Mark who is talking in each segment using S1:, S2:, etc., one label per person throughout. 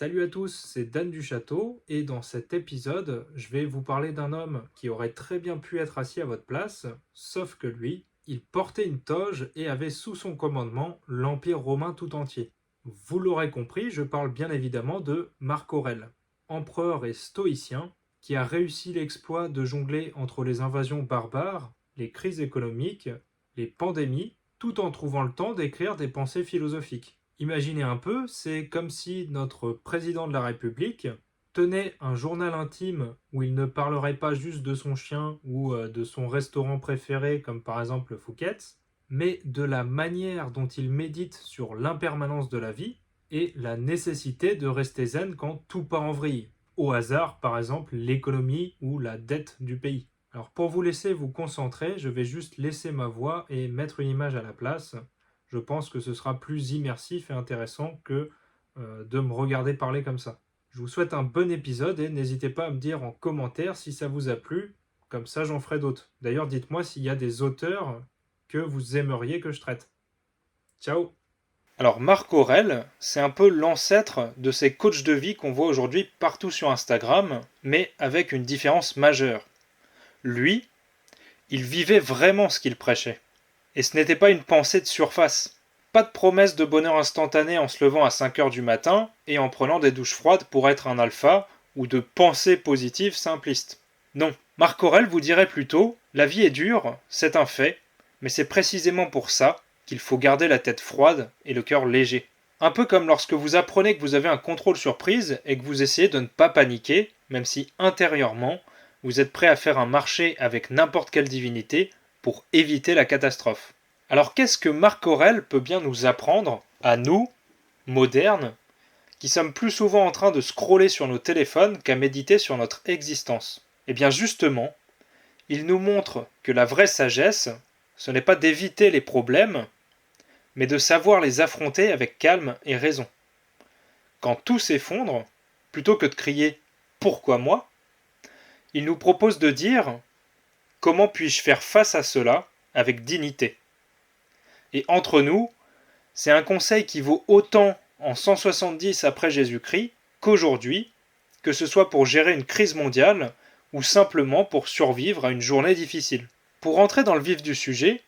S1: Salut à tous, c'est Dan du Château et dans cet épisode, je vais vous parler d'un homme qui aurait très bien pu être assis à votre place, sauf que lui, il portait une toge et avait sous son commandement l'Empire romain tout entier. Vous l'aurez compris, je parle bien évidemment de Marc Aurèle, empereur et stoïcien, qui a réussi l'exploit de jongler entre les invasions barbares, les crises économiques, les pandémies, tout en trouvant le temps d'écrire des pensées philosophiques. Imaginez un peu, c'est comme si notre président de la République tenait un journal intime où il ne parlerait pas juste de son chien ou de son restaurant préféré, comme par exemple le Fouquet's, mais de la manière dont il médite sur l'impermanence de la vie et la nécessité de rester zen quand tout part en vrille. Au hasard, par exemple, l'économie ou la dette du pays. Alors pour vous laisser vous concentrer, je vais juste laisser ma voix et mettre une image à la place. Je pense que ce sera plus immersif et intéressant que de me regarder parler comme ça. Je vous souhaite un bon épisode et n'hésitez pas à me dire en commentaire si ça vous a plu, comme ça j'en ferai d'autres. D'ailleurs, dites-moi s'il y a des auteurs que vous aimeriez que je traite. Ciao. Alors Marc Aurèle, c'est un peu l'ancêtre de ces coachs de vie qu'on voit aujourd'hui partout sur Instagram, mais avec une différence majeure. Lui, il vivait vraiment ce qu'il prêchait. Et ce n'était pas une pensée de surface. Pas de promesse de bonheur instantané en se levant à 5 heures du matin et en prenant des douches froides pour être un alpha, ou de pensées positives simplistes. Non, Marc Aurèle vous dirait plutôt, la vie est dure, c'est un fait, mais c'est précisément pour ça qu'il faut garder la tête froide et le cœur léger. Un peu comme lorsque vous apprenez que vous avez un contrôle surprise et que vous essayez de ne pas paniquer, même si intérieurement, vous êtes prêt à faire un marché avec n'importe quelle divinité pour éviter la catastrophe. Alors qu'est-ce que Marc Aurèle peut bien nous apprendre, à nous, modernes, qui sommes plus souvent en train de scroller sur nos téléphones qu'à méditer sur notre existence? Eh bien justement, il nous montre que la vraie sagesse, ce n'est pas d'éviter les problèmes, mais de savoir les affronter avec calme et raison. Quand tout s'effondre, plutôt que de crier « Pourquoi moi ?», il nous propose de dire « Comment puis-je faire face à cela avec dignité ?» Et entre nous, c'est un conseil qui vaut autant en 170 après Jésus-Christ qu'aujourd'hui, que ce soit pour gérer une crise mondiale ou simplement pour survivre à une journée difficile. Pour entrer dans le vif du sujet,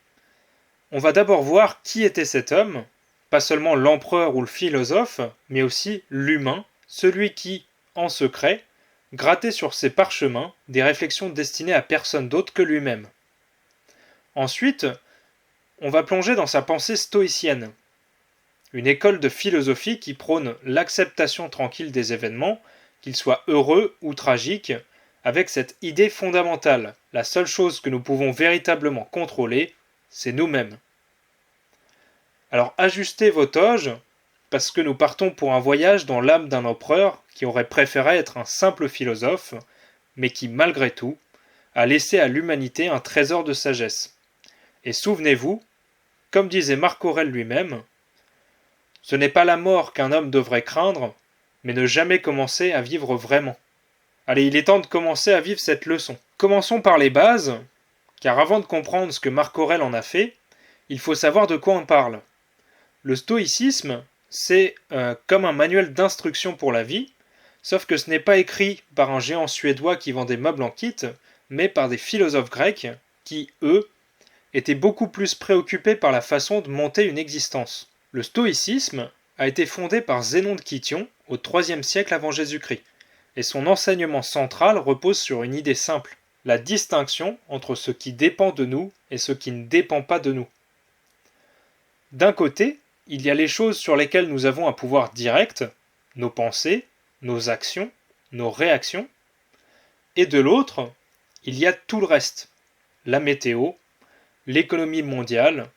S1: on va d'abord voir qui était cet homme, pas seulement l'empereur ou le philosophe, mais aussi l'humain, celui qui, en secret, grattait sur ses parchemins des réflexions destinées à personne d'autre que lui-même. Ensuite, on va plonger dans sa pensée stoïcienne, une école de philosophie qui prône l'acceptation tranquille des événements, qu'ils soient heureux ou tragiques, avec cette idée fondamentale, la seule chose que nous pouvons véritablement contrôler, c'est nous-mêmes. Alors ajustez vos toges, parce que nous partons pour un voyage dans l'âme d'un empereur qui aurait préféré être un simple philosophe, mais qui, malgré tout, a laissé à l'humanité un trésor de sagesse. Et souvenez-vous, comme disait Marc Aurèle lui-même, ce n'est pas la mort qu'un homme devrait craindre, mais ne jamais commencer à vivre vraiment. Allez, il est temps de commencer à vivre cette leçon. Commençons par les bases, car avant de comprendre ce que Marc Aurèle en a fait, il faut savoir de quoi on parle. Le stoïcisme, c'est comme un manuel d'instruction pour la vie, sauf que ce n'est pas écrit par un géant suédois qui vend des meubles en kit, mais par des philosophes grecs qui, eux, étaient beaucoup plus préoccupés par la façon de monter une existence. Le stoïcisme a été fondé par Zénon de Kition au IIIe siècle avant Jésus-Christ, et son enseignement central repose sur une idée simple, la distinction entre ce qui dépend de nous et ce qui ne dépend pas de nous. D'un côté, il y a les choses sur lesquelles nous avons un pouvoir direct, nos pensées, nos actions, nos réactions, et de l'autre, il y a tout le reste, la météo, l'économie mondiale,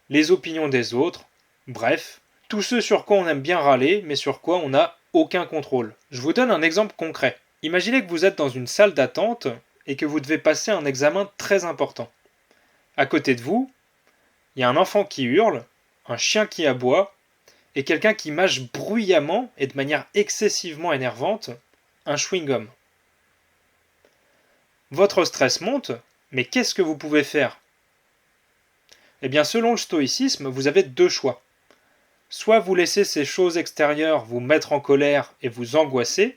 S1: les opinions des autres, bref, tout ce sur quoi on aime bien râler, mais sur quoi on n'a aucun contrôle. Je vous donne un exemple concret. Imaginez que vous êtes dans une salle d'attente et que vous devez passer un examen très important. À côté de vous, il y a un enfant qui hurle, un chien qui aboie, et quelqu'un qui mâche bruyamment et de manière excessivement énervante un chewing-gum. Votre stress monte, mais qu'est-ce que vous pouvez faire ? Eh bien, selon le stoïcisme, vous avez deux choix. Soit vous laissez ces choses extérieures vous mettre en colère et vous angoisser,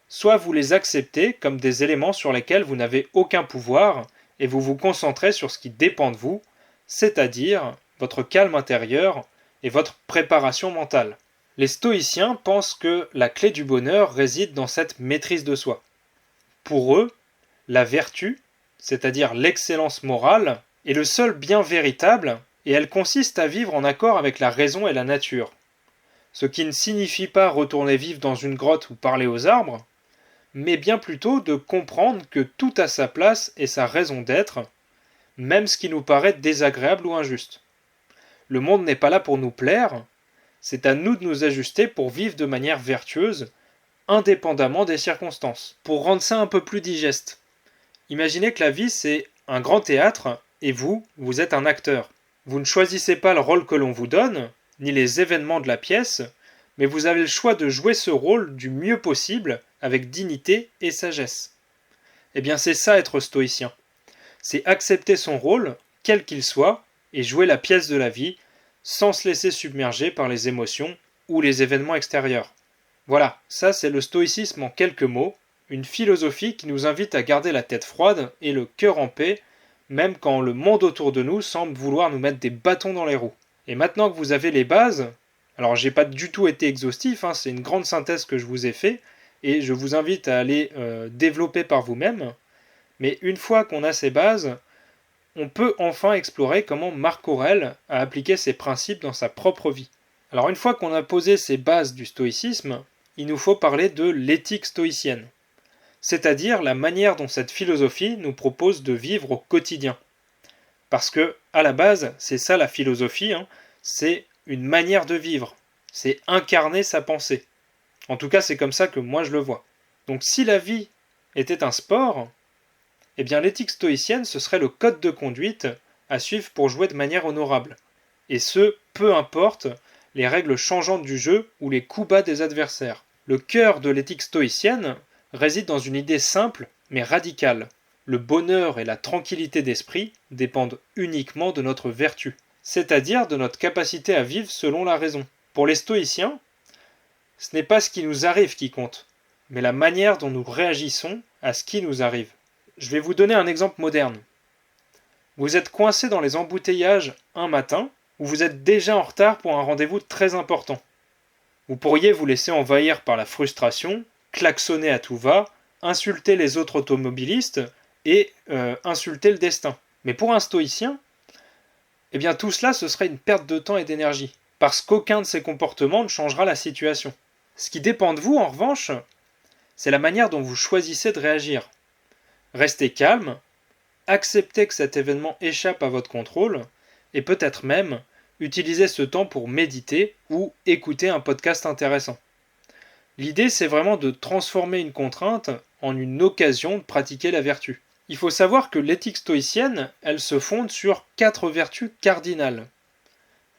S1: soit vous les acceptez comme des éléments sur lesquels vous n'avez aucun pouvoir et vous vous concentrez sur ce qui dépend de vous, c'est-à-dire votre calme intérieur et votre préparation mentale. Les stoïciens pensent que la clé du bonheur réside dans cette maîtrise de soi. Pour eux, la vertu, c'est-à-dire l'excellence morale, est le seul bien véritable et elle consiste à vivre en accord avec la raison et la nature. Ce qui ne signifie pas retourner vivre dans une grotte ou parler aux arbres, mais bien plutôt de comprendre que tout a sa place et sa raison d'être, même ce qui nous paraît désagréable ou injuste. Le monde n'est pas là pour nous plaire, c'est à nous de nous ajuster pour vivre de manière vertueuse, indépendamment des circonstances. Pour rendre ça un peu plus digeste, imaginez que la vie c'est un grand théâtre et vous êtes un acteur. Vous ne choisissez pas le rôle que l'on vous donne, ni les événements de la pièce, mais vous avez le choix de jouer ce rôle du mieux possible, avec dignité et sagesse. Eh bien c'est ça être stoïcien. C'est accepter son rôle, quel qu'il soit, et jouer la pièce de la vie, sans se laisser submerger par les émotions ou les événements extérieurs. Voilà, ça c'est le stoïcisme en quelques mots, une philosophie qui nous invite à garder la tête froide et le cœur en paix, même quand le monde autour de nous semble vouloir nous mettre des bâtons dans les roues. Et maintenant que vous avez les bases, alors j'ai pas du tout été exhaustif, c'est une grande synthèse que je vous ai fait, et je vous invite à aller développer par vous-même, mais une fois qu'on a ces bases, on peut enfin explorer comment Marc Aurèle a appliqué ces principes dans sa propre vie. Alors une fois qu'on a posé ces bases du stoïcisme, il nous faut parler de l'éthique stoïcienne, c'est-à-dire la manière dont cette philosophie nous propose de vivre au quotidien. Parce que, à la base, c'est ça la philosophie, c'est une manière de vivre, c'est incarner sa pensée. En tout cas, c'est comme ça que moi je le vois. Donc si la vie était un sport, eh bien l'éthique stoïcienne, ce serait le code de conduite à suivre pour jouer de manière honorable. Et ce, peu importe les règles changeantes du jeu ou les coups bas des adversaires. Le cœur de l'éthique stoïcienne réside dans une idée simple mais radicale. Le bonheur et la tranquillité d'esprit dépendent uniquement de notre vertu, c'est-à-dire de notre capacité à vivre selon la raison. Pour les stoïciens, ce n'est pas ce qui nous arrive qui compte, mais la manière dont nous réagissons à ce qui nous arrive. Je vais vous donner un exemple moderne. Vous êtes coincé dans les embouteillages un matin, ou vous êtes déjà en retard pour un rendez-vous très important. Vous pourriez vous laisser envahir par la frustration, klaxonner à tout va, insulter les autres automobilistes et insulter le destin. Mais pour un stoïcien, eh bien tout cela ce serait une perte de temps et d'énergie, parce qu'aucun de ces comportements ne changera la situation. Ce qui dépend de vous, en revanche, c'est la manière dont vous choisissez de réagir. Restez calme, acceptez que cet événement échappe à votre contrôle, et peut-être même utilisez ce temps pour méditer ou écouter un podcast intéressant. L'idée, c'est vraiment de transformer une contrainte en une occasion de pratiquer la vertu. Il faut savoir que l'éthique stoïcienne, elle se fonde sur 4 vertus cardinales.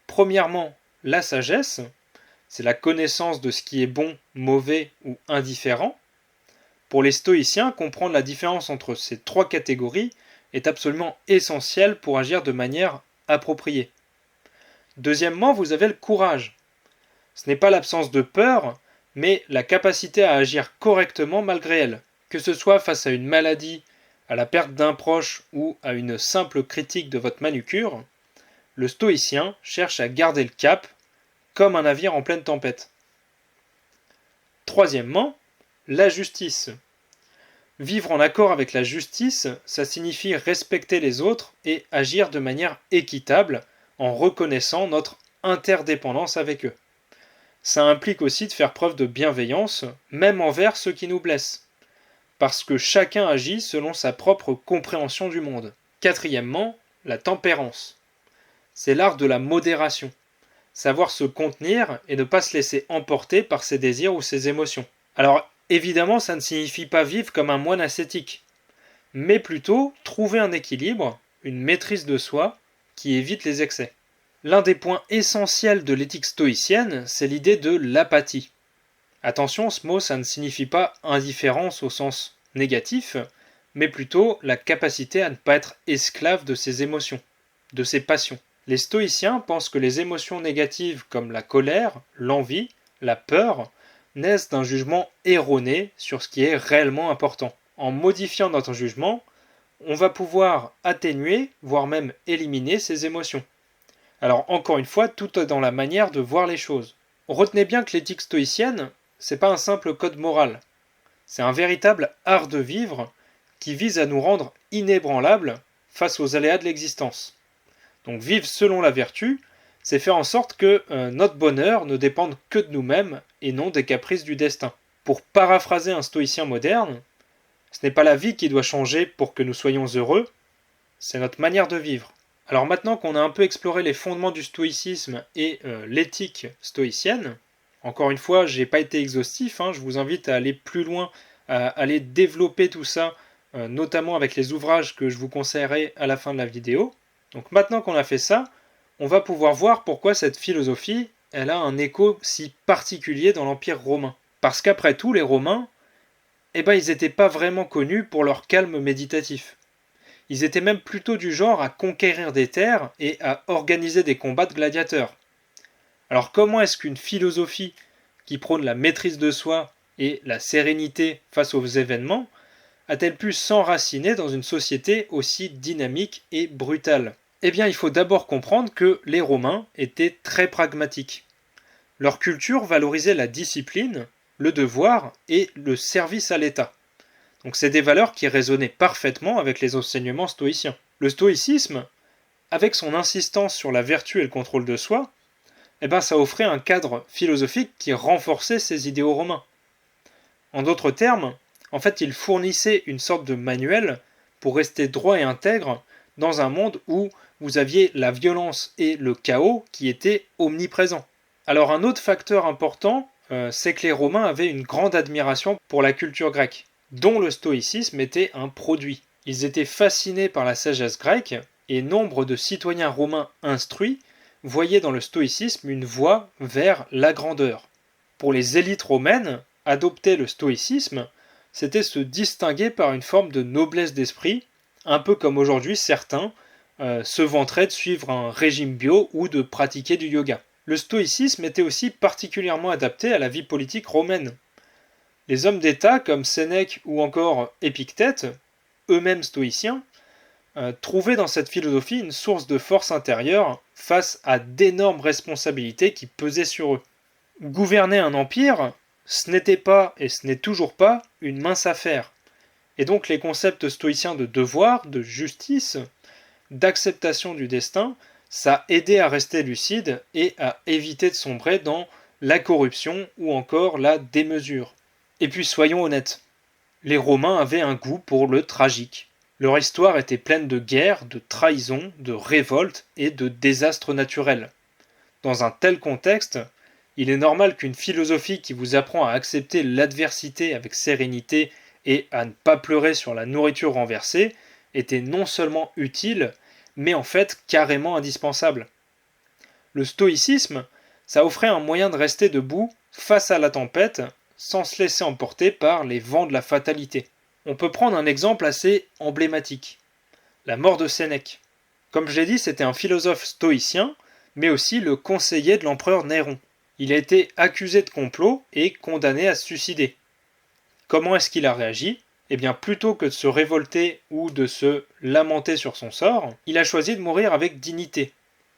S1: Premièrement, la sagesse, c'est la connaissance de ce qui est bon, mauvais ou indifférent. Pour les stoïciens, comprendre la différence entre ces 3 catégories est absolument essentiel pour agir de manière appropriée. Deuxièmement, vous avez le courage. Ce n'est pas l'absence de peur, mais la capacité à agir correctement malgré elle. Que ce soit face à une maladie, à la perte d'un proche ou à une simple critique de votre manucure, le stoïcien cherche à garder le cap comme un navire en pleine tempête. Troisièmement, la justice. Vivre en accord avec la justice, ça signifie respecter les autres et agir de manière équitable en reconnaissant notre interdépendance avec eux. Ça implique aussi de faire preuve de bienveillance, même envers ceux qui nous blessent, parce que chacun agit selon sa propre compréhension du monde. Quatrièmement, la tempérance. C'est l'art de la modération. Savoir se contenir et ne pas se laisser emporter par ses désirs ou ses émotions. Alors, évidemment, ça ne signifie pas vivre comme un moine ascétique, mais plutôt trouver un équilibre, une maîtrise de soi qui évite les excès. L'un des points essentiels de l'éthique stoïcienne, c'est l'idée de l'apathie. Attention, ce mot, ça ne signifie pas indifférence au sens négatif, mais plutôt la capacité à ne pas être esclave de ses émotions, de ses passions. Les stoïciens pensent que les émotions négatives comme la colère, l'envie, la peur naissent d'un jugement erroné sur ce qui est réellement important. En modifiant notre jugement, on va pouvoir atténuer, voire même éliminer ces émotions. Alors encore une fois, tout est dans la manière de voir les choses. Retenez bien que l'éthique stoïcienne, c'est pas un simple code moral. C'est un véritable art de vivre qui vise à nous rendre inébranlables face aux aléas de l'existence. Donc vivre selon la vertu, c'est faire en sorte que notre bonheur ne dépende que de nous-mêmes et non des caprices du destin. Pour paraphraser un stoïcien moderne, ce n'est pas la vie qui doit changer pour que nous soyons heureux, c'est notre manière de vivre. Alors maintenant qu'on a un peu exploré les fondements du stoïcisme et l'éthique stoïcienne, encore une fois, je n'ai pas été exhaustif, je vous invite à aller plus loin, à aller développer tout ça, notamment avec les ouvrages que je vous conseillerai à la fin de la vidéo. Donc maintenant qu'on a fait ça, on va pouvoir voir pourquoi cette philosophie, elle a un écho si particulier dans l'Empire romain. Parce qu'après tout, les Romains, ils n'étaient pas vraiment connus pour leur calme méditatif. Ils étaient même plutôt du genre à conquérir des terres et à organiser des combats de gladiateurs. Alors comment est-ce qu'une philosophie qui prône la maîtrise de soi et la sérénité face aux événements a-t-elle pu s'enraciner dans une société aussi dynamique et brutale ? Eh bien, il faut d'abord comprendre que les Romains étaient très pragmatiques. Leur culture valorisait la discipline, le devoir et le service à l'État. Donc c'est des valeurs qui résonnaient parfaitement avec les enseignements stoïciens. Le stoïcisme, avec son insistance sur la vertu et le contrôle de soi, ça offrait un cadre philosophique qui renforçait ces idéaux romains. En d'autres termes, en fait, il fournissait une sorte de manuel pour rester droit et intègre dans un monde où vous aviez la violence et le chaos qui étaient omniprésents. Alors un autre facteur important, c'est que les Romains avaient une grande admiration pour la culture grecque, dont le stoïcisme était un produit. Ils étaient fascinés par la sagesse grecque et nombre de citoyens romains instruits voyaient dans le stoïcisme une voie vers la grandeur. Pour les élites romaines, adopter le stoïcisme, c'était se distinguer par une forme de noblesse d'esprit, un peu comme aujourd'hui certains se vanteraient de suivre un régime bio ou de pratiquer du yoga. Le stoïcisme était aussi particulièrement adapté à la vie politique romaine. Les hommes d'État comme Sénèque ou encore Épictète, eux-mêmes stoïciens, trouvaient dans cette philosophie une source de force intérieure face à d'énormes responsabilités qui pesaient sur eux. Gouverner un empire, ce n'était pas et ce n'est toujours pas une mince affaire. Et donc les concepts stoïciens de devoir, de justice, d'acceptation du destin, ça aidait à rester lucide et à éviter de sombrer dans la corruption ou encore la démesure. Et puis soyons honnêtes, les Romains avaient un goût pour le tragique. Leur histoire était pleine de guerres, de trahisons, de révoltes et de désastres naturels. Dans un tel contexte, il est normal qu'une philosophie qui vous apprend à accepter l'adversité avec sérénité et à ne pas pleurer sur la nourriture renversée était non seulement utile, mais en fait carrément indispensable. Le stoïcisme, ça offrait un moyen de rester debout face à la tempête, sans se laisser emporter par les vents de la fatalité. On peut prendre un exemple assez emblématique, la mort de Sénèque. Comme je l'ai dit, c'était un philosophe stoïcien, mais aussi le conseiller de l'empereur Néron. Il a été accusé de complot et condamné à se suicider. Comment est-ce qu'il a réagi ? Eh bien, plutôt que de se révolter ou de se lamenter sur son sort, il a choisi de mourir avec dignité,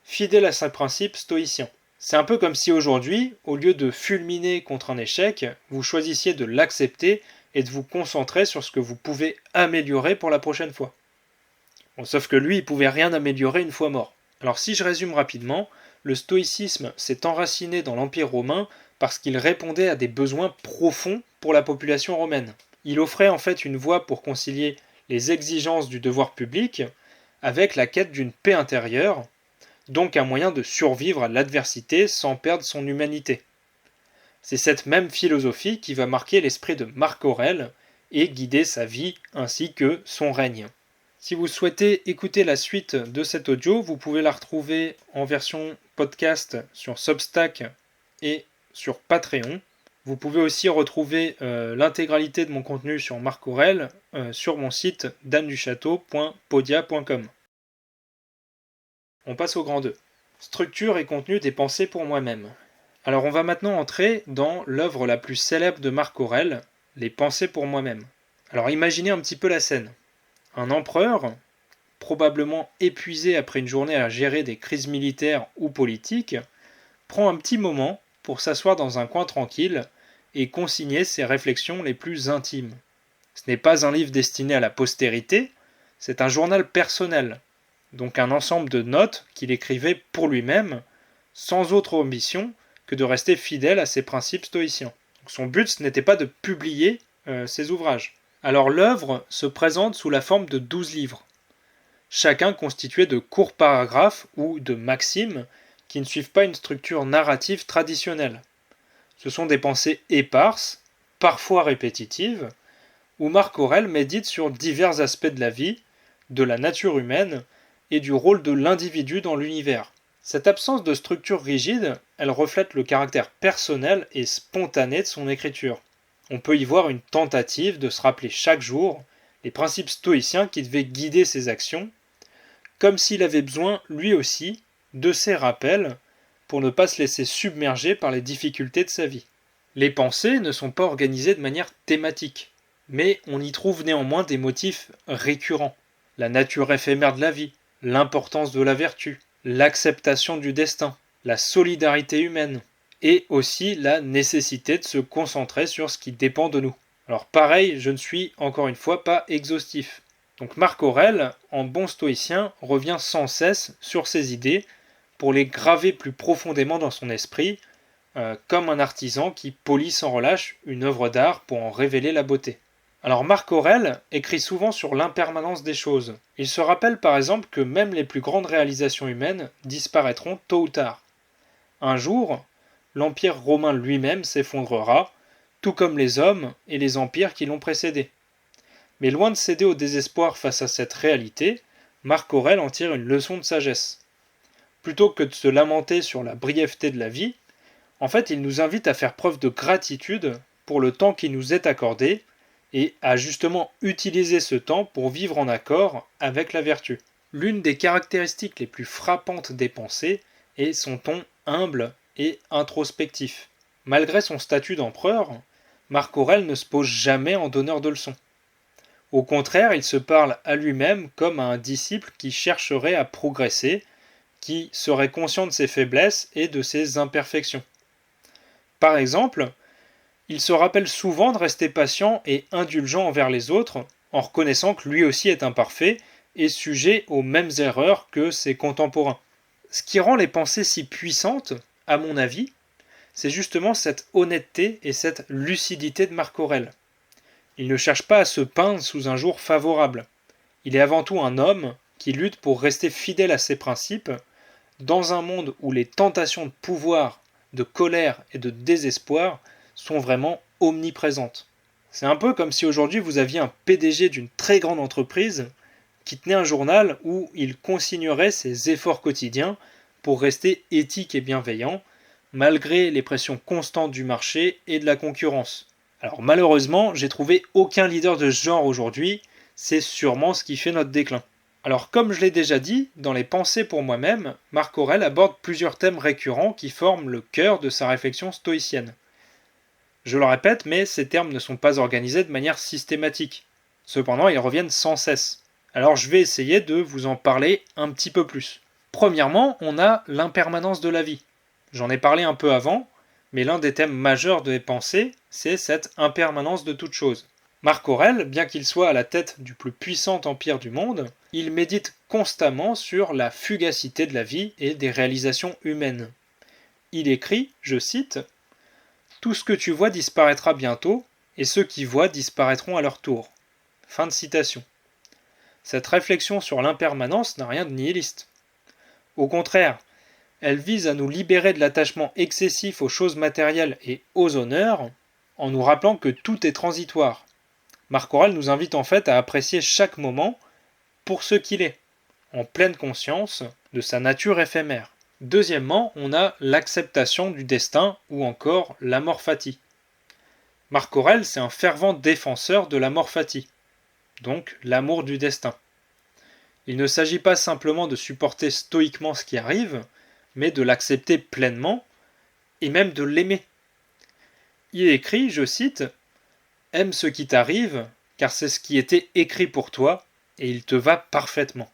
S1: fidèle à ses principes stoïciens. C'est un peu comme si aujourd'hui, au lieu de fulminer contre un échec, vous choisissiez de l'accepter et de vous concentrer sur ce que vous pouvez améliorer pour la prochaine fois. Bon, sauf que lui, il pouvait rien améliorer une fois mort. Alors si je résume rapidement, le stoïcisme s'est enraciné dans l'Empire romain parce qu'il répondait à des besoins profonds pour la population romaine. Il offrait en fait une voie pour concilier les exigences du devoir public avec la quête d'une paix intérieure, donc un moyen de survivre à l'adversité sans perdre son humanité. C'est cette même philosophie qui va marquer l'esprit de Marc Aurèle et guider sa vie ainsi que son règne. Si vous souhaitez écouter la suite de cet audio, vous pouvez la retrouver en version podcast sur Substack et sur Patreon. Vous pouvez aussi retrouver l'intégralité de mon contenu sur Marc Aurèle sur mon site danduchateau.podia.com. On passe au grand 2. Structure et contenu des pensées pour moi-même. Alors on va maintenant entrer dans l'œuvre la plus célèbre de Marc Aurèle, Les pensées pour moi-même. Alors imaginez un petit peu la scène. Un empereur, probablement épuisé après une journée à gérer des crises militaires ou politiques, prend un petit moment pour s'asseoir dans un coin tranquille et consigner ses réflexions les plus intimes. Ce n'est pas un livre destiné à la postérité, c'est un journal personnel, donc un ensemble de notes qu'il écrivait pour lui-même, sans autre ambition que de rester fidèle à ses principes stoïciens. Donc son but, ce n'était pas de publier ses ouvrages. Alors l'œuvre se présente sous la forme de 12 livres, chacun constitué de courts paragraphes ou de maximes qui ne suivent pas une structure narrative traditionnelle. Ce sont des pensées éparses, parfois répétitives, où Marc Aurèle médite sur divers aspects de la vie, de la nature humaine et du rôle de l'individu dans l'univers. Cette absence de structure rigide, elle reflète le caractère personnel et spontané de son écriture. On peut y voir une tentative de se rappeler chaque jour les principes stoïciens qui devaient guider ses actions, comme s'il avait besoin, lui aussi, de ces rappels pour ne pas se laisser submerger par les difficultés de sa vie. Les pensées ne sont pas organisées de manière thématique, mais on y trouve néanmoins des motifs récurrents. La nature éphémère de la vie, l'importance de la vertu, l'acceptation du destin, la solidarité humaine, et aussi la nécessité de se concentrer sur ce qui dépend de nous. Alors pareil, je ne suis encore une fois pas exhaustif. Donc Marc Aurèle, en bon stoïcien, revient sans cesse sur ces idées pour les graver plus profondément dans son esprit, comme un artisan qui polit sans relâche une œuvre d'art pour en révéler la beauté. Alors Marc Aurèle écrit souvent sur l'impermanence des choses. Il se rappelle par exemple que même les plus grandes réalisations humaines disparaîtront tôt ou tard. Un jour, l'Empire romain lui-même s'effondrera, tout comme les hommes et les empires qui l'ont précédé. Mais loin de céder au désespoir face à cette réalité, Marc Aurèle en tire une leçon de sagesse. Plutôt que de se lamenter sur la brièveté de la vie, en fait, il nous invite à faire preuve de gratitude pour le temps qui nous est accordé et à justement utiliser ce temps pour vivre en accord avec la vertu. L'une des caractéristiques les plus frappantes des pensées est son ton humble et introspectif. Malgré son statut d'empereur, Marc Aurèle ne se pose jamais en donneur de leçons. Au contraire, il se parle à lui-même comme à un disciple qui chercherait à progresser, qui serait conscient de ses faiblesses et de ses imperfections. Par exemple, il se rappelle souvent de rester patient et indulgent envers les autres, en reconnaissant que lui aussi est imparfait et sujet aux mêmes erreurs que ses contemporains. Ce qui rend les pensées si puissantes, à mon avis, c'est justement cette honnêteté et cette lucidité de Marc Aurèle. Il ne cherche pas à se peindre sous un jour favorable. Il est avant tout un homme qui lutte pour rester fidèle à ses principes, dans un monde où les tentations de pouvoir, de colère et de désespoir sont vraiment omniprésentes. C'est un peu comme si aujourd'hui vous aviez un PDG d'une très grande entreprise qui tenait un journal où il consignerait ses efforts quotidiens pour rester éthique et bienveillant, malgré les pressions constantes du marché et de la concurrence. Alors malheureusement, j'ai trouvé aucun leader de ce genre aujourd'hui, c'est sûrement ce qui fait notre déclin. Alors comme je l'ai déjà dit, dans les pensées pour moi-même, Marc Aurèle aborde plusieurs thèmes récurrents qui forment le cœur de sa réflexion stoïcienne. Je le répète, mais ces termes ne sont pas organisés de manière systématique. Cependant, ils reviennent sans cesse. Alors je vais essayer de vous en parler un petit peu plus. Premièrement, on a l'impermanence de la vie. J'en ai parlé un peu avant, mais l'un des thèmes majeurs de mes pensées, c'est cette impermanence de toute chose. Marc Aurèle, bien qu'il soit à la tête du plus puissant empire du monde, il médite constamment sur la fugacité de la vie et des réalisations humaines. Il écrit, je cite, « Tout ce que tu vois disparaîtra bientôt, et ceux qui voient disparaîtront à leur tour. » Fin de citation. Cette réflexion sur l'impermanence n'a rien de nihiliste. Au contraire, elle vise à nous libérer de l'attachement excessif aux choses matérielles et aux honneurs, en nous rappelant que tout est transitoire. Marc Aurèle nous invite en fait à apprécier chaque moment pour ce qu'il est, en pleine conscience de sa nature éphémère. Deuxièmement, on a l'acceptation du destin ou encore l'amor fati. Marc Aurèle, c'est un fervent défenseur de l'amor fati, donc l'amour du destin. Il ne s'agit pas simplement de supporter stoïquement ce qui arrive, mais de l'accepter pleinement et même de l'aimer. Il écrit, je cite, aime ce qui t'arrive, car c'est ce qui était écrit pour toi, et il te va parfaitement.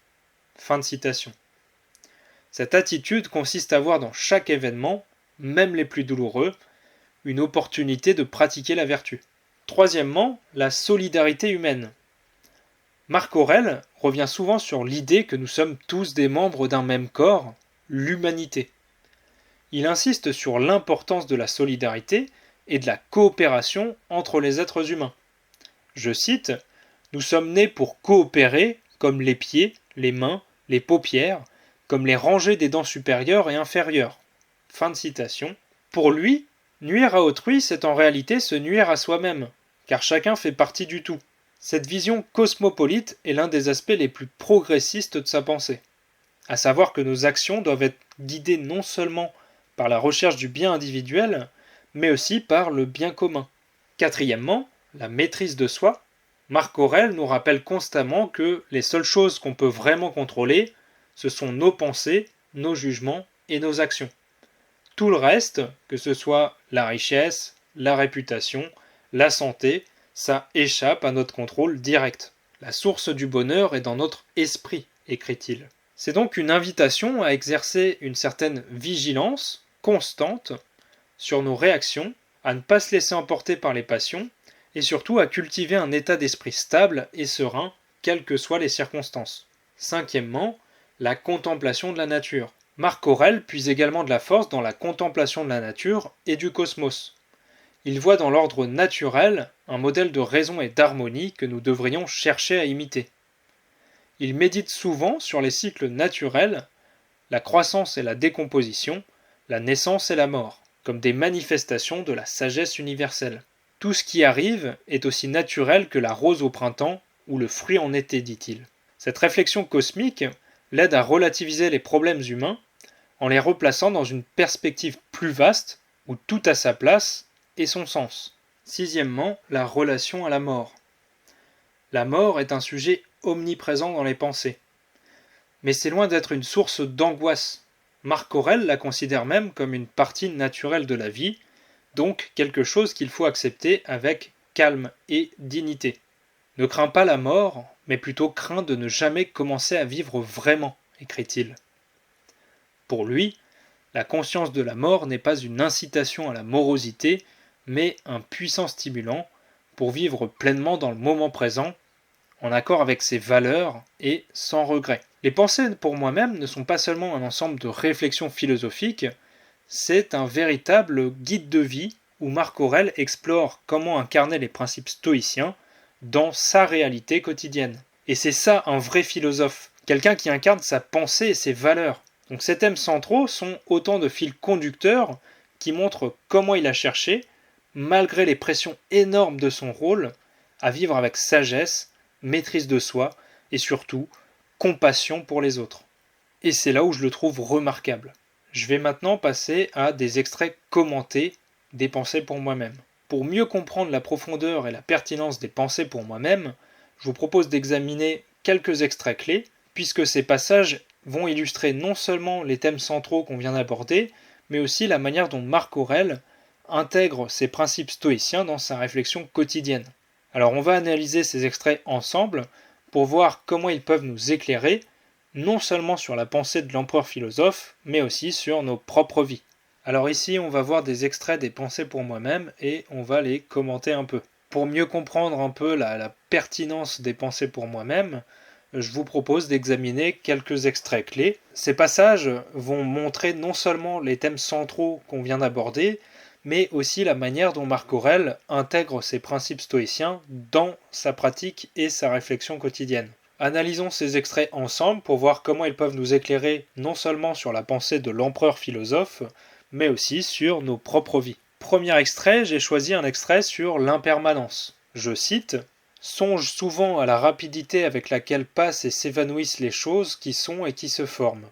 S1: Fin de citation. Cette attitude consiste à voir dans chaque événement, même les plus douloureux, une opportunité de pratiquer la vertu. Troisièmement, la solidarité humaine. Marc Aurèle revient souvent sur l'idée que nous sommes tous des membres d'un même corps, l'humanité. Il insiste sur l'importance de la solidarité et de la coopération entre les êtres humains. Je cite, « Nous sommes nés pour coopérer comme les pieds, les mains, les paupières, comme les rangées des dents supérieures et inférieures. » Fin de citation. Pour lui, nuire à autrui, c'est en réalité se nuire à soi-même, car chacun fait partie du tout. Cette vision cosmopolite est l'un des aspects les plus progressistes de sa pensée, à savoir que nos actions doivent être guidées non seulement par la recherche du bien individuel, mais aussi par le bien commun. Quatrièmement, la maîtrise de soi. Marc Aurèle nous rappelle constamment que les seules choses qu'on peut vraiment contrôler, ce sont nos pensées, nos jugements et nos actions. Tout le reste, que ce soit la richesse, la réputation, la santé, ça échappe à notre contrôle direct. La source du bonheur est dans notre esprit, écrit-il. C'est donc une invitation à exercer une certaine vigilance constante sur nos réactions, à ne pas se laisser emporter par les passions, et surtout à cultiver un état d'esprit stable et serein, quelles que soient les circonstances. Cinquièmement, la contemplation de la nature. Marc Aurèle puise également de la force dans la contemplation de la nature et du cosmos. Il voit dans l'ordre naturel un modèle de raison et d'harmonie que nous devrions chercher à imiter. Il médite souvent sur les cycles naturels, la croissance et la décomposition, la naissance et la mort, comme des manifestations de la sagesse universelle. Tout ce qui arrive est aussi naturel que la rose au printemps ou le fruit en été, dit-il. Cette réflexion cosmique l'aide à relativiser les problèmes humains en les replaçant dans une perspective plus vaste où tout a sa place et son sens. Sixièmement, la relation à la mort. La mort est un sujet omniprésent dans les pensées. Mais c'est loin d'être une source d'angoisse. Marc Aurèle la considère même comme une partie naturelle de la vie, donc quelque chose qu'il faut accepter avec calme et dignité. Ne crains pas la mort, mais plutôt crains de ne jamais commencer à vivre vraiment, écrit-il. Pour lui, la conscience de la mort n'est pas une incitation à la morosité, mais un puissant stimulant pour vivre pleinement dans le moment présent, en accord avec ses valeurs et sans regret. Les pensées pour moi-même ne sont pas seulement un ensemble de réflexions philosophiques, c'est un véritable guide de vie où Marc Aurèle explore comment incarner les principes stoïciens dans sa réalité quotidienne. Et c'est ça un vrai philosophe, quelqu'un qui incarne sa pensée et ses valeurs. Donc ces thèmes centraux sont autant de fils conducteurs qui montrent comment il a cherché, malgré les pressions énormes de son rôle, à vivre avec sagesse, maîtrise de soi et surtout compassion pour les autres. Et c'est là où je le trouve remarquable. Je vais maintenant passer à des extraits commentés des pensées pour moi-même. Pour mieux comprendre la profondeur et la pertinence des pensées pour moi-même, je vous propose d'examiner quelques extraits clés, puisque ces passages vont illustrer non seulement les thèmes centraux qu'on vient d'aborder, mais aussi la manière dont Marc Aurèle intègre ces principes stoïciens dans sa réflexion quotidienne. Alors on va analyser ces extraits ensemble pour voir comment ils peuvent nous éclairer, non seulement sur la pensée de l'empereur philosophe, mais aussi sur nos propres vies. Alors ici, on va voir des extraits des pensées pour moi-même et on va les commenter un peu. Pour mieux comprendre un peu la pertinence des pensées pour moi-même, je vous propose d'examiner quelques extraits clés. Ces passages vont montrer non seulement les thèmes centraux qu'on vient d'aborder, mais aussi la manière dont Marc Aurèle intègre ces principes stoïciens dans sa pratique et sa réflexion quotidienne. Analysons ces extraits ensemble pour voir comment ils peuvent nous éclairer non seulement sur la pensée de l'empereur philosophe, mais aussi sur nos propres vies. Premier extrait, j'ai choisi un extrait sur l'impermanence. Je cite « Songe souvent à la rapidité avec laquelle passent et s'évanouissent les choses qui sont et qui se forment.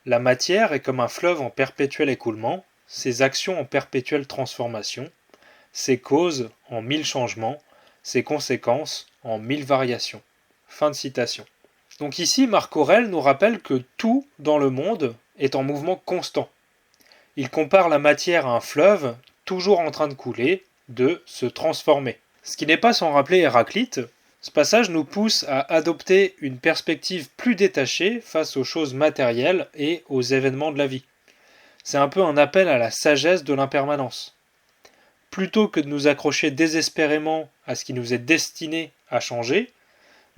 S1: La matière est comme un fleuve en perpétuel écoulement, ses actions en perpétuelle transformation, ses causes en 1000 changements, ses conséquences en 1000 variations. » Fin de citation. Donc ici, Marc Aurèle nous rappelle que tout dans le monde est en mouvement constant. Il compare la matière à un fleuve, toujours en train de couler, de se transformer. Ce qui n'est pas sans rappeler Héraclite, ce passage nous pousse à adopter une perspective plus détachée face aux choses matérielles et aux événements de la vie. C'est un peu un appel à la sagesse de l'impermanence. Plutôt que de nous accrocher désespérément à ce qui nous est destiné à changer,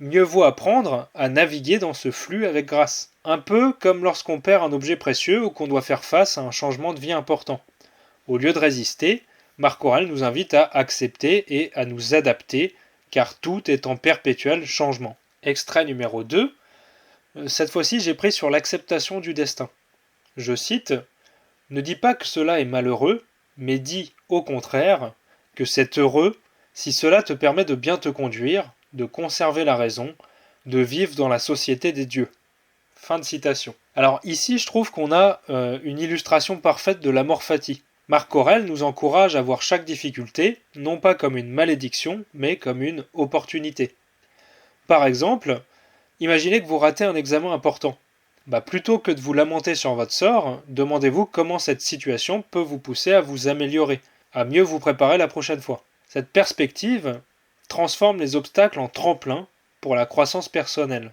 S1: mieux vaut apprendre à naviguer dans ce flux avec grâce. Un peu comme lorsqu'on perd un objet précieux ou qu'on doit faire face à un changement de vie important. Au lieu de résister, Marc Aurèle nous invite à accepter et à nous adapter, car tout est en perpétuel changement. Extrait numéro 2. Cette fois-ci, j'ai pris sur l'acceptation du destin. Je cite « Ne dis pas que cela est malheureux, mais dis, au contraire, que c'est heureux si cela te permet de bien te conduire, de conserver la raison, de vivre dans la société des dieux. » Fin de citation. Alors ici, je trouve qu'on a une illustration parfaite de l'amor fati. Marc Aurèle nous encourage à voir chaque difficulté, non pas comme une malédiction, mais comme une opportunité. Par exemple, imaginez que vous ratez un examen important. Plutôt que de vous lamenter sur votre sort, demandez-vous comment cette situation peut vous pousser à vous améliorer, à mieux vous préparer la prochaine fois. Cette perspective transforme les obstacles en tremplin pour la croissance personnelle.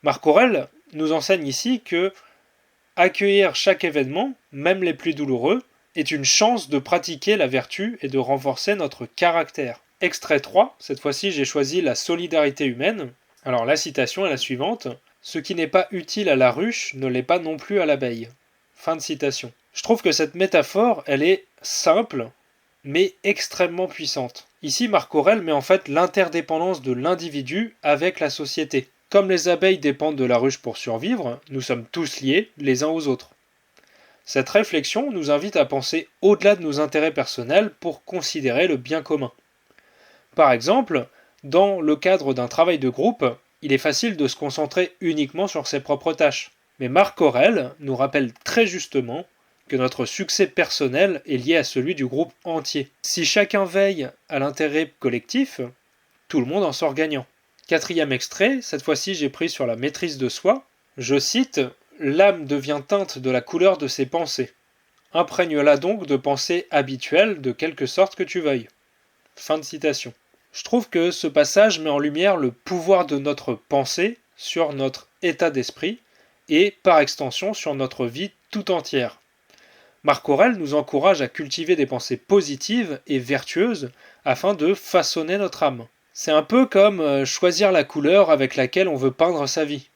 S1: Marc Aurèle nous enseigne ici que accueillir chaque événement, même les plus douloureux, est une chance de pratiquer la vertu et de renforcer notre caractère. Extrait 3, cette fois-ci j'ai choisi la solidarité humaine. Alors la citation est la suivante. « Ce qui n'est pas utile à la ruche ne l'est pas non plus à l'abeille. » Fin de citation. Je trouve que cette métaphore, elle est simple, mais extrêmement puissante. Ici, Marc Aurèle met en fait l'interdépendance de l'individu avec la société. Comme les abeilles dépendent de la ruche pour survivre, nous sommes tous liés les uns aux autres. Cette réflexion nous invite à penser au-delà de nos intérêts personnels pour considérer le bien commun. Par exemple, dans le cadre d'un travail de groupe, il est facile de se concentrer uniquement sur ses propres tâches. Mais Marc Aurèle nous rappelle très justement que notre succès personnel est lié à celui du groupe entier. Si chacun veille à l'intérêt collectif, tout le monde en sort gagnant. Quatrième extrait, cette fois-ci j'ai pris sur la maîtrise de soi. Je cite « L'âme devient teinte de la couleur de ses pensées. Imprègne-la donc de pensées habituelles, de quelque sorte que tu veuilles. » Fin de citation. Je trouve que ce passage met en lumière le pouvoir de notre pensée sur notre état d'esprit et, par extension, sur notre vie tout entière. Marc Aurèle nous encourage à cultiver des pensées positives et vertueuses afin de façonner notre âme. C'est un peu comme choisir la couleur avec laquelle on veut peindre sa vie.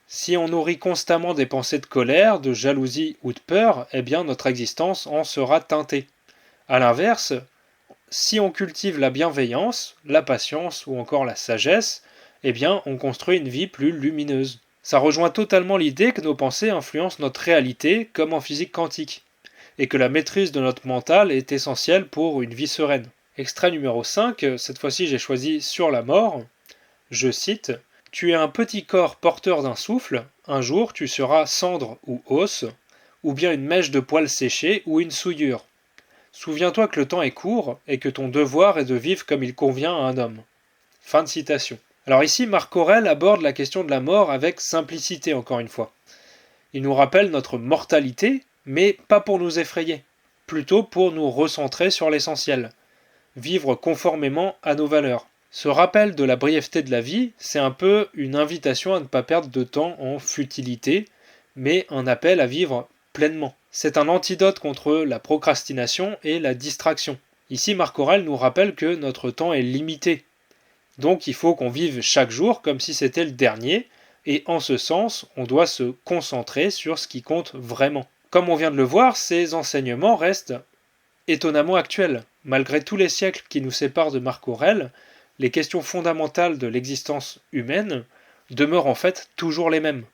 S1: Si on nourrit constamment des pensées de colère, de jalousie ou de peur, eh bien notre existence en sera teintée. A l'inverse, si on cultive la bienveillance, la patience ou encore la sagesse, eh bien on construit une vie plus lumineuse. Ça rejoint totalement l'idée que nos pensées influencent notre réalité comme en physique quantique, et que la maîtrise de notre mental est essentielle pour une vie sereine. Extrait numéro 5, cette fois-ci j'ai choisi sur la mort. Je cite « Tu es un petit corps porteur d'un souffle, un jour tu seras cendre ou os, ou bien une mèche de poils séchés ou une souillure. Souviens-toi que le temps est court et que ton devoir est de vivre comme il convient à un homme. » Fin de citation. Alors ici, Marc Aurèle aborde la question de la mort avec simplicité encore une fois. Il nous rappelle notre mortalité, mais pas pour nous effrayer, plutôt pour nous recentrer sur l'essentiel. Vivre conformément à nos valeurs. Ce rappel de la brièveté de la vie, c'est un peu une invitation à ne pas perdre de temps en futilité, mais un appel à vivre pleinement. C'est un antidote contre la procrastination et la distraction. Ici, Marc Aurèle nous rappelle que notre temps est limité. Donc il faut qu'on vive chaque jour comme si c'était le dernier, et en ce sens, on doit se concentrer sur ce qui compte vraiment. Comme on vient de le voir, ces enseignements restent étonnamment actuels. Malgré tous les siècles qui nous séparent de Marc Aurèle, les questions fondamentales de l'existence humaine demeurent en fait toujours les mêmes.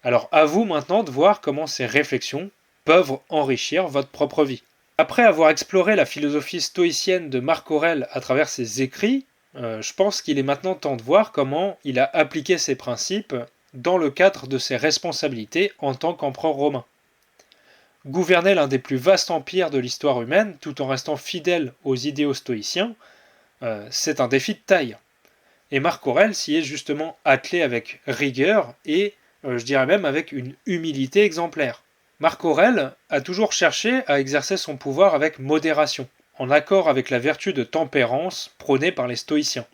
S1: Alors à vous maintenant de voir comment ces réflexions peuvent enrichir votre propre vie. Après avoir exploré la philosophie stoïcienne de Marc Aurèle à travers ses écrits, je pense qu'il est maintenant temps de voir comment il a appliqué ces principes dans le cadre de ses responsabilités en tant qu'empereur romain. Gouverner l'un des plus vastes empires de l'histoire humaine tout en restant fidèle aux idéaux stoïciens, c'est un défi de taille. Et Marc Aurèle s'y est justement attelé avec rigueur et, je dirais même, avec une humilité exemplaire. Marc Aurèle a toujours cherché à exercer son pouvoir avec modération, en accord avec la vertu de tempérance prônée par les stoïciens.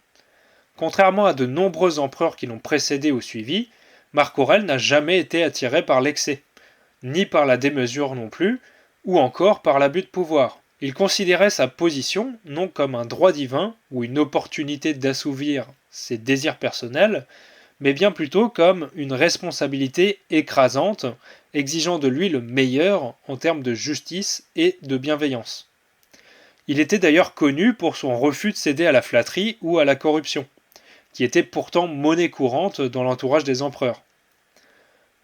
S1: Contrairement à de nombreux empereurs qui l'ont précédé ou suivi, Marc Aurèle n'a jamais été attiré par l'excès, ni par la démesure non plus, ou encore par l'abus de pouvoir. Il considérait sa position non comme un droit divin ou une opportunité d'assouvir ses désirs personnels, mais bien plutôt comme une responsabilité écrasante, exigeant de lui le meilleur en termes de justice et de bienveillance. Il était d'ailleurs connu pour son refus de céder à la flatterie ou à la corruption, qui était pourtant monnaie courante dans l'entourage des empereurs.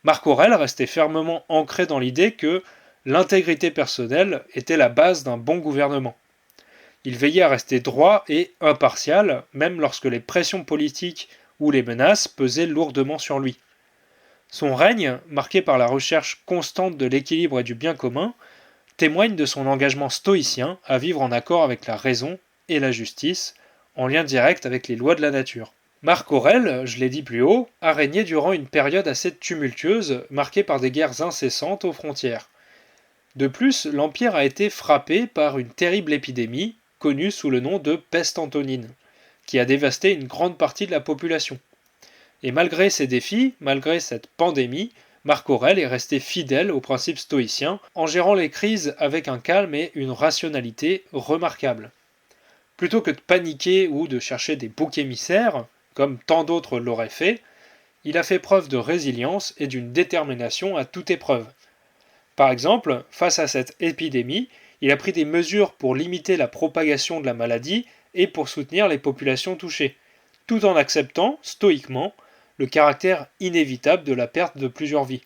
S1: Marc Aurèle restait fermement ancré dans l'idée que l'intégrité personnelle était la base d'un bon gouvernement. Il veillait à rester droit et impartial, même lorsque les pressions politiques ou les menaces pesaient lourdement sur lui. Son règne, marqué par la recherche constante de l'équilibre et du bien commun, témoigne de son engagement stoïcien à vivre en accord avec la raison et la justice, en lien direct avec les lois de la nature. Marc Aurèle, je l'ai dit plus haut, a régné durant une période assez tumultueuse, marquée par des guerres incessantes aux frontières. De plus, l'Empire a été frappé par une terrible épidémie, connue sous le nom de peste antonine, qui a dévasté une grande partie de la population. Et malgré ces défis, malgré cette pandémie, Marc Aurèle est resté fidèle aux principes stoïciens en gérant les crises avec un calme et une rationalité remarquables. Plutôt que de paniquer ou de chercher des boucs émissaires, comme tant d'autres l'auraient fait, il a fait preuve de résilience et d'une détermination à toute épreuve. Par exemple, face à cette épidémie, il a pris des mesures pour limiter la propagation de la maladie et pour soutenir les populations touchées, tout en acceptant, stoïquement, le caractère inévitable de la perte de plusieurs vies.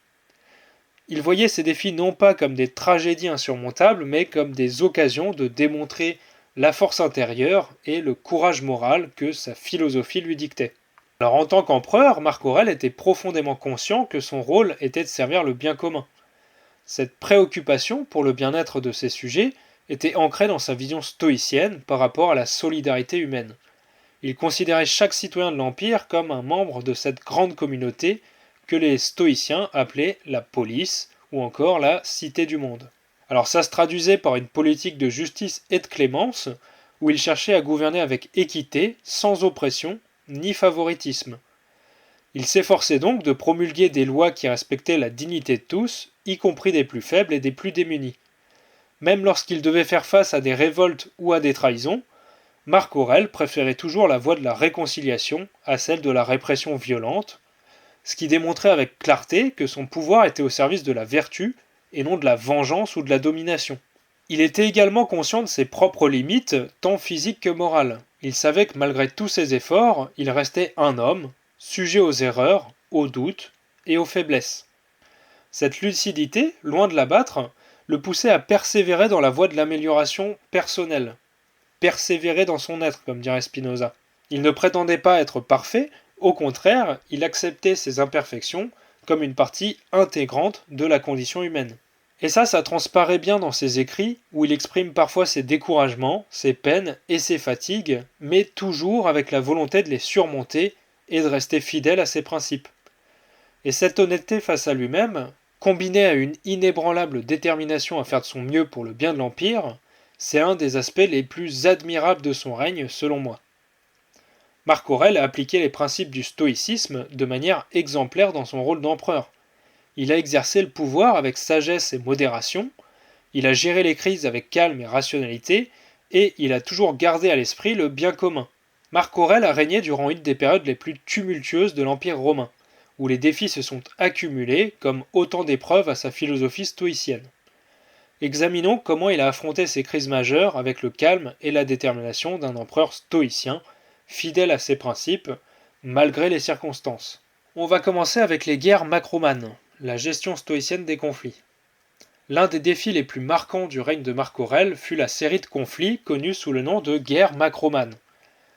S1: Il voyait ces défis non pas comme des tragédies insurmontables, mais comme des occasions de démontrer la force intérieure et le courage moral que sa philosophie lui dictait. Alors en tant qu'empereur, Marc Aurèle était profondément conscient que son rôle était de servir le bien commun. Cette préoccupation pour le bien-être de ses sujets était ancrée dans sa vision stoïcienne par rapport à la solidarité humaine. Il considérait chaque citoyen de l'Empire comme un membre de cette grande communauté que les stoïciens appelaient la police ou encore la cité du monde. Alors ça se traduisait par une politique de justice et de clémence où il cherchait à gouverner avec équité, sans oppression ni favoritisme. Il s'efforçait donc de promulguer des lois qui respectaient la dignité de tous, y compris des plus faibles et des plus démunis. Même lorsqu'il devait faire face à des révoltes ou à des trahisons, Marc Aurèle préférait toujours la voie de la réconciliation à celle de la répression violente, ce qui démontrait avec clarté que son pouvoir était au service de la vertu et non de la vengeance ou de la domination. Il était également conscient de ses propres limites, tant physiques que morales. Il savait que malgré tous ses efforts, il restait un homme, sujet aux erreurs, aux doutes et aux faiblesses. Cette lucidité, loin de l'abattre, le poussait à persévérer dans la voie de l'amélioration personnelle. Persévérer dans son être, comme dirait Spinoza. Il ne prétendait pas être parfait, au contraire, il acceptait ses imperfections comme une partie intégrante de la condition humaine. Et ça transparaît bien dans ses écrits, où il exprime parfois ses découragements, ses peines et ses fatigues, mais toujours avec la volonté de les surmonter et de rester fidèle à ses principes. Et cette honnêteté face à lui-même, combinée à une inébranlable détermination à faire de son mieux pour le bien de l'Empire, c'est un des aspects les plus admirables de son règne, selon moi. Marc Aurèle a appliqué les principes du stoïcisme de manière exemplaire dans son rôle d'empereur. Il a exercé le pouvoir avec sagesse et modération, il a géré les crises avec calme et rationalité, et il a toujours gardé à l'esprit le bien commun. Marc Aurèle a régné durant une des périodes les plus tumultueuses de l'Empire romain, où les défis se sont accumulés comme autant d'épreuves à sa philosophie stoïcienne. Examinons comment il a affronté ces crises majeures avec le calme et la détermination d'un empereur stoïcien, fidèle à ses principes, malgré les circonstances. On va commencer avec les guerres macromanes, la gestion stoïcienne des conflits. L'un des défis les plus marquants du règne de Marc Aurèle fut la série de conflits connus sous le nom de guerres macromanes.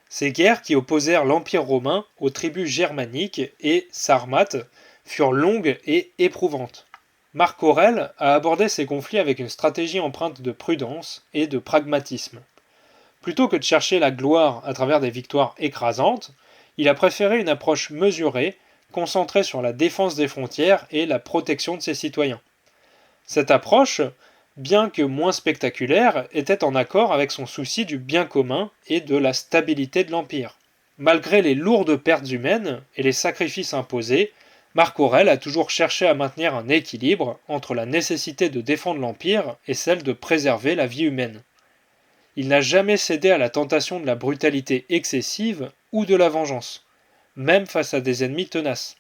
S1: Ces guerres qui opposèrent l'Empire romain aux tribus germaniques et sarmates furent longues et éprouvantes. Marc Aurèle a abordé ces conflits avec une stratégie empreinte de prudence et de pragmatisme. Plutôt que de chercher la gloire à travers des victoires écrasantes, Il a préféré une approche mesurée, concentrée sur la défense des frontières et la protection de ses citoyens. Cette approche, bien que moins spectaculaire, était en accord avec son souci du bien commun et de la stabilité de l'Empire. Malgré les lourdes pertes humaines et les sacrifices imposés, Marc Aurèle a toujours cherché à maintenir un équilibre entre la nécessité de défendre l'Empire et celle de préserver la vie humaine. Il n'a jamais cédé à la tentation de la brutalité excessive ou de la vengeance, même face à des ennemis tenaces.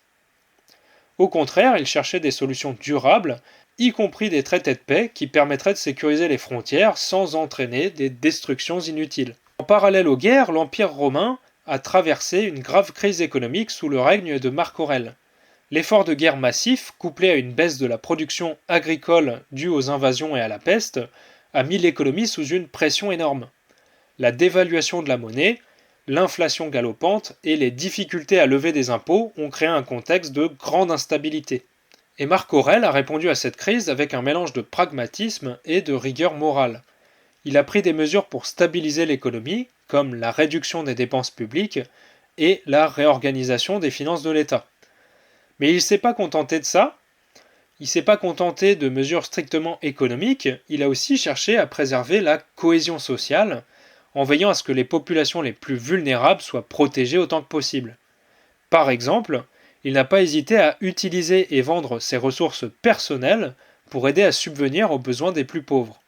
S1: Au contraire, il cherchait des solutions durables, y compris des traités de paix qui permettraient de sécuriser les frontières sans entraîner des destructions inutiles. En parallèle aux guerres, l'Empire romain a traversé une grave crise économique sous le règne de Marc Aurèle. L'effort de guerre massif, couplé à une baisse de la production agricole due aux invasions et à la peste, a mis l'économie sous une pression énorme. La dévaluation de la monnaie, l'inflation galopante et les difficultés à lever des impôts ont créé un contexte de grande instabilité. Et Marc Aurèle a répondu à cette crise avec un mélange de pragmatisme et de rigueur morale. Il a pris des mesures pour stabiliser l'économie, comme la réduction des dépenses publiques et la réorganisation des finances de l'État. Mais il ne s'est pas contenté de ça. Il ne s'est pas contenté de mesures strictement économiques, il a aussi cherché à préserver la cohésion sociale, en veillant à ce que les populations les plus vulnérables soient protégées autant que possible. Par exemple, il n'a pas hésité à utiliser et vendre ses ressources personnelles pour aider à subvenir aux besoins des plus pauvres.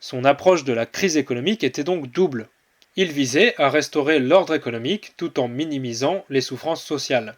S1: Son approche de la crise économique était donc double. Il visait à restaurer l'ordre économique tout en minimisant les souffrances sociales.